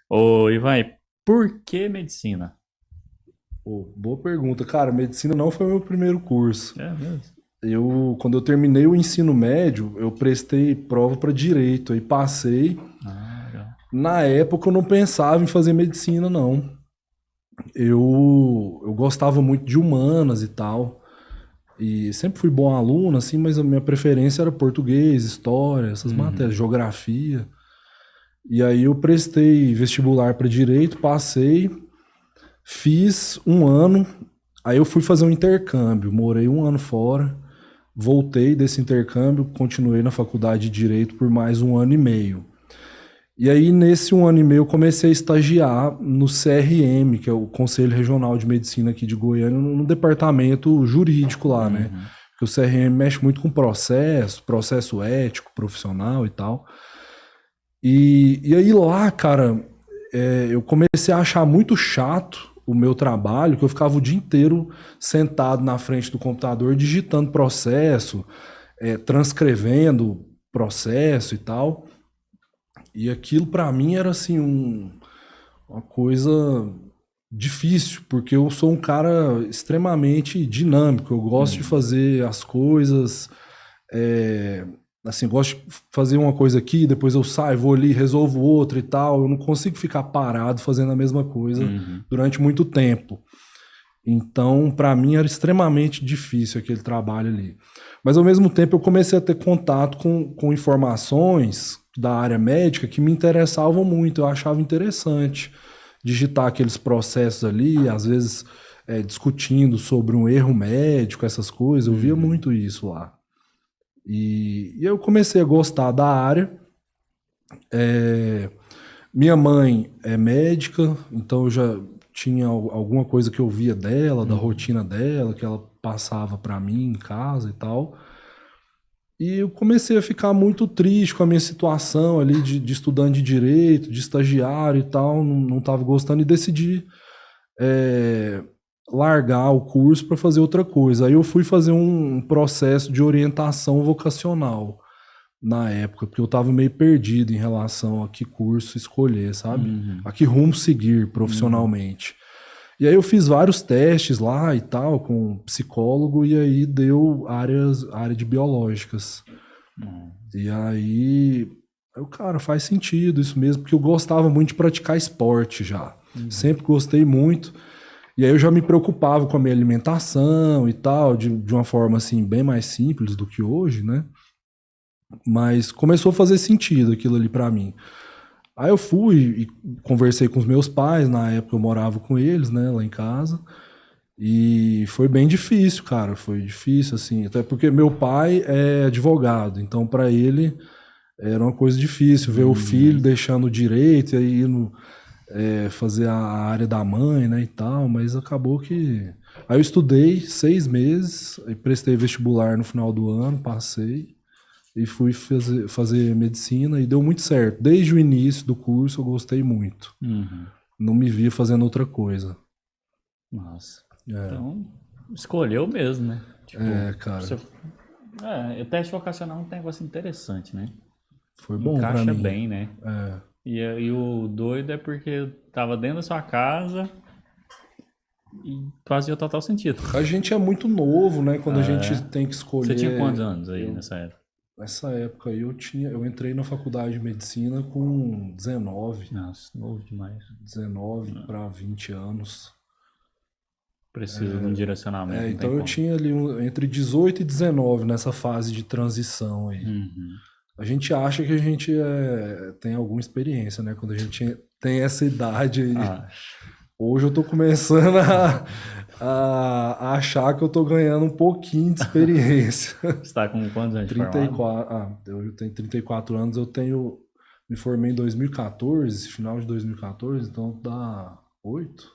Ô, Ivan, por que medicina? Pô, boa pergunta. Cara, medicina não foi meu primeiro curso. É mesmo? Quando eu terminei o ensino médio, eu prestei prova para direito, aí passei. Ah, legal. Na época eu não pensava em fazer medicina, não. Eu gostava muito de humanas e tal. E sempre fui bom aluno, assim, mas a minha preferência era português, história, essas matérias, Uhum. geografia. E aí eu prestei vestibular para direito, passei, fiz um ano, aí eu fui fazer um intercâmbio, morei um ano fora, voltei desse intercâmbio, continuei na faculdade de Direito por mais um ano e meio. E aí, nesse um ano e meio, eu comecei a estagiar no CRM, que é o Conselho Regional de Medicina aqui de Goiânia, no departamento jurídico lá, né? Uhum. Porque o CRM mexe muito com processo ético, profissional e tal. E aí lá, cara, eu comecei a achar muito chato o meu trabalho, que eu ficava o dia inteiro sentado na frente do computador, digitando processo, transcrevendo processo e tal. E aquilo para mim era assim uma coisa difícil, porque eu sou um cara extremamente dinâmico. Eu gosto de Uhum. fazer as coisas, é, assim, gosto de fazer uma coisa aqui, depois eu saio, vou ali, resolvo outra e tal. Eu não consigo ficar parado fazendo a mesma coisa Uhum. durante muito tempo. Então, para mim era extremamente difícil aquele trabalho ali. Mas ao mesmo tempo eu comecei a ter contato com informações da área médica que me interessavam muito, eu achava interessante digitar aqueles processos ali, às vezes discutindo sobre um erro médico, essas coisas, eu via Uhum. muito isso lá. E eu comecei a gostar da área. É, Minha mãe é médica, então eu já tinha alguma coisa que eu via dela, da Uhum. rotina dela, que ela passava para mim em casa e tal. E eu comecei a ficar muito triste com a minha situação ali de estudante de direito, de estagiário e tal, não estava gostando e decidi é, largar o curso para fazer outra coisa. Aí eu fui fazer um processo de orientação vocacional na época, porque eu estava meio perdido em relação a que curso escolher, sabe? Uhum. A que rumo seguir Uhum. profissionalmente. E aí eu fiz vários testes lá e tal, com um psicólogo, e aí deu área de biológicas. Uhum. E aí, cara, faz sentido isso mesmo, porque eu gostava muito de praticar esporte já. Uhum. Sempre gostei muito. E aí eu já me preocupava com a minha alimentação e tal, de uma forma assim, bem mais simples do que hoje, né? Mas começou a fazer sentido aquilo ali pra mim. Aí eu fui e conversei com os meus pais, na época eu morava com eles, né, lá em casa. E foi bem difícil, cara, foi difícil assim, até porque meu pai é advogado, então pra ele era uma coisa difícil ver o filho Uhum. deixando o direito e aí indo fazer a área da mãe, né, e tal, mas acabou que. Aí eu estudei 6 meses, aí prestei vestibular no final do ano, passei e fui fazer medicina e deu muito certo. Desde o início do curso eu gostei muito. Uhum. Não me via fazendo outra coisa. Nossa. É, Então, escolheu mesmo, né? Tipo, cara, você... o teste vocacional é um negócio interessante, né? foi bom pra Encaixa mim. bem, né? É. E o doido é porque tava dentro da sua casa e fazia total sentido. A gente é muito novo, né? Quando a gente É. tem que Você tinha quantos escolher. anos aí nessa época? Nessa época aí eu entrei na faculdade de medicina com 19, Nossa, novo demais. 19 para 20 anos. Precisa de um direcionamento, não tem Então eu como. tinha ali entre 18 e 19 nessa fase de transição aí. Uhum. A gente acha que a gente tem alguma experiência, né? Quando a gente tem essa idade aí. Ah, Hoje eu tô começando a achar que eu tô ganhando um pouquinho de experiência. você tá com quantos anos de formado? 34, eu tenho 34 anos, me formei em 2014, final de 2014, então dá 8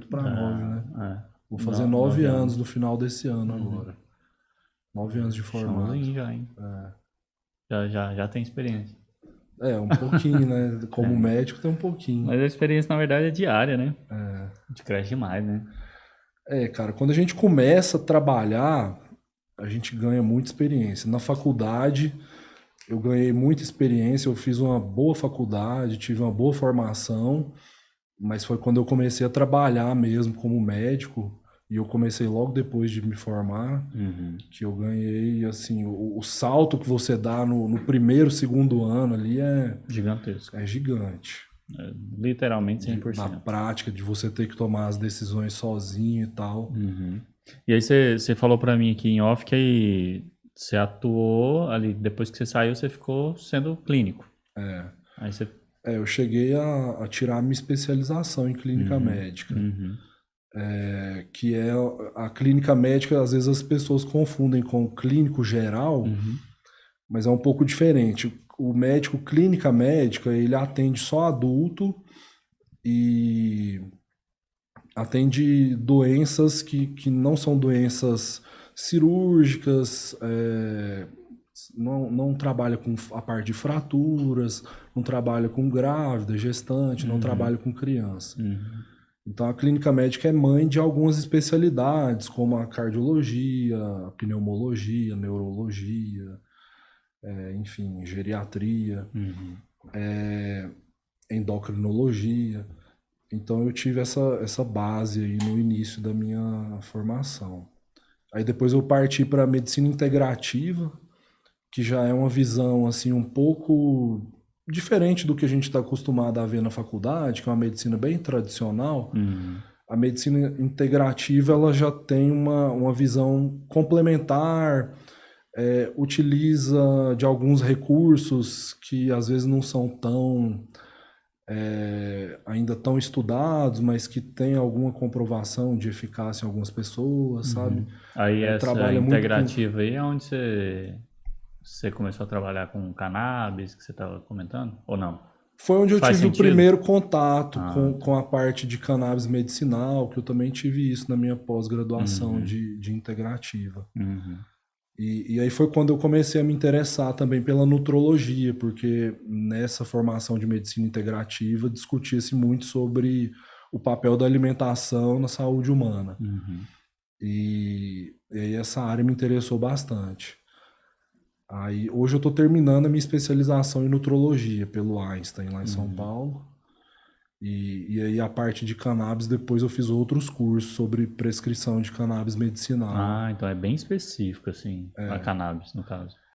para 9, Ah, né? é. Vou fazer No, 9 9 anos no anos. final desse ano Uhum. agora. 9 anos de formado. Chãozinho já, hein? Já tem experiência. Um pouquinho, né? Como Tem. médico tem um pouquinho. Mas a experiência, na verdade, é diária, né? De cresce demais, né? Cara, quando a gente começa a trabalhar, a gente ganha muita experiência. Na faculdade, eu ganhei muita experiência, eu fiz uma boa faculdade, tive uma boa formação, mas foi quando eu comecei a trabalhar mesmo como médico, e eu comecei logo depois de me formar, que eu ganhei, assim, o salto que você dá no primeiro, segundo ano ali Gigantesco. é gigante. Literalmente Na 100%. prática, de você ter que tomar as decisões sozinho e tal. E aí você falou pra mim aqui em off que aí você atuou ali, depois que você saiu, você ficou sendo clínico. Aí você... Eu cheguei a tirar a minha especialização em clínica médica. Que é a clínica médica, às vezes as pessoas confundem com o clínico geral, mas é um pouco diferente. O médico clínica médica, ele atende só adulto e atende doenças que não são doenças cirúrgicas, não trabalha com a parte de fraturas, não trabalha com grávida, gestante, não trabalha com criança. Então a clínica médica é mãe de algumas especialidades, como a cardiologia, a pneumologia, neurologia, enfim, geriatria, endocrinologia. Então eu tive essa base aí no início da minha formação. Aí depois eu parti para a medicina integrativa, que já é uma visão assim um pouco diferente do que a gente está acostumado a ver na faculdade, que é uma medicina bem tradicional. A medicina integrativa ela já tem uma visão complementar, utiliza de alguns recursos que às vezes não são tão ainda tão estudados, mas que tem alguma comprovação de eficácia em algumas pessoas, sabe? Aí essa Trabalha muito com... integrativa aí é onde você começou a trabalhar com cannabis, que você estava comentando? Ou não? Foi onde eu Faz tive o sentido? primeiro contato com a parte de cannabis medicinal, que eu também tive isso na minha pós-graduação de integrativa. E aí foi quando eu comecei a me interessar também pela nutrologia, porque nessa formação de medicina integrativa discutia-se muito sobre o papel da alimentação na saúde humana. E aí essa área me interessou bastante. Aí, hoje eu estou terminando a minha especialização em nutrologia pelo Einstein, lá em São Paulo. E aí a parte de cannabis, depois eu fiz outros cursos sobre prescrição de cannabis medicinal. Ah, então é bem específico, assim, a cannabis, no caso.